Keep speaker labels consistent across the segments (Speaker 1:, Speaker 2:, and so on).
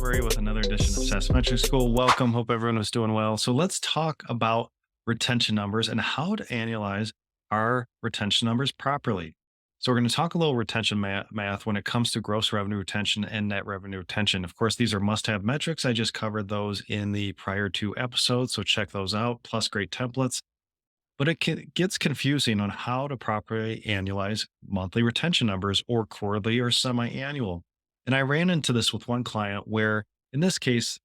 Speaker 1: Murray with another edition of SaaS Metric School. Welcome. Hope everyone was doing well. So let's talk about retention numbers and how to annualize our retention numbers properly. So we're going to talk a little retention math when it comes to gross revenue retention and net revenue retention. Of course, these are must-have metrics. I just covered those in the prior two episodes, so check those out, plus great templates. But gets confusing on how to properly annualize monthly retention numbers or quarterly or semi-annual. And I ran into this with one client where, in this case,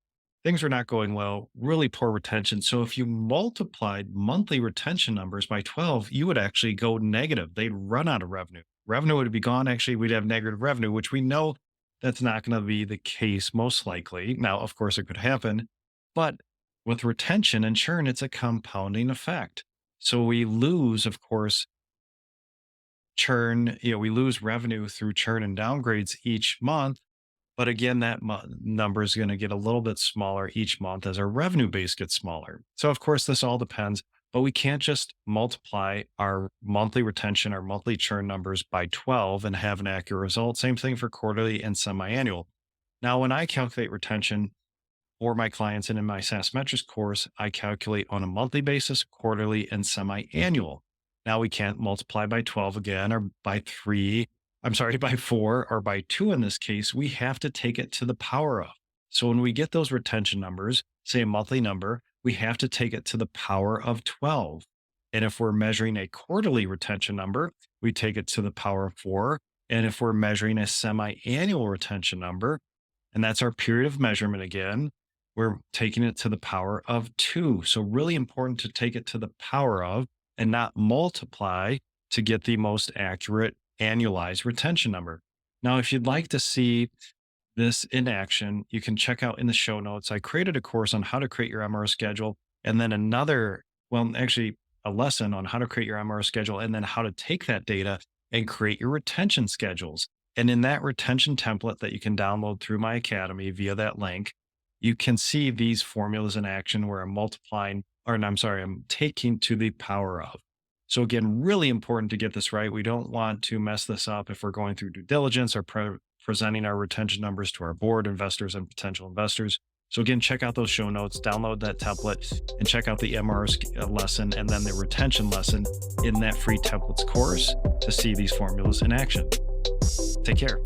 Speaker 1: things were not going well, really poor retention. So if you multiplied monthly retention numbers by 12, you would actually go negative. They'd run out of revenue. Revenue would be gone. Actually, we'd have negative revenue, which we know that's not going to be the case most likely. Now, of course, it could happen. But with retention and churn, it's a compounding effect. So we lose, of course, churn, we lose revenue through churn and downgrades each month. But again, that number is going to get a little bit smaller each month as our revenue base gets smaller. So, of course, this all depends, but we can't just multiply our monthly retention, our monthly churn numbers by 12 and have an accurate result. Same thing for quarterly and semi annual. Now, when I calculate retention, for my clients and in my SaaS metrics course, I calculate on a monthly basis, quarterly, and semi-annual. Now we can't multiply by 12 again or by three. I'm sorry, by four or by two in this case. We have to take it to the power of. So when we get those retention numbers, say a monthly number, we have to take it to the power of 12. And if we're measuring a quarterly retention number, we take it to the power of four. And if we're measuring a semi-annual retention number, and that's our period of measurement again, we're taking it to the power of two. So really important to take it to the power of and not multiply to get the most accurate annualized retention number. Now, if you'd like to see this in action, you can check out in the show notes. I created a course on how to create your MRO schedule and then a lesson on how to create your MRO schedule and then how to take that data and create your retention schedules. And in that retention template that you can download through my academy via that link, you can see these formulas in action where I'm taking to the power of. So again, really important to get this right. We don't want to mess this up if we're going through due diligence or presenting our retention numbers to our board, investors, and potential investors. So again, check out those show notes, download that template, and check out the MR lesson and then the retention lesson in that free templates course to see these formulas in action. Take care.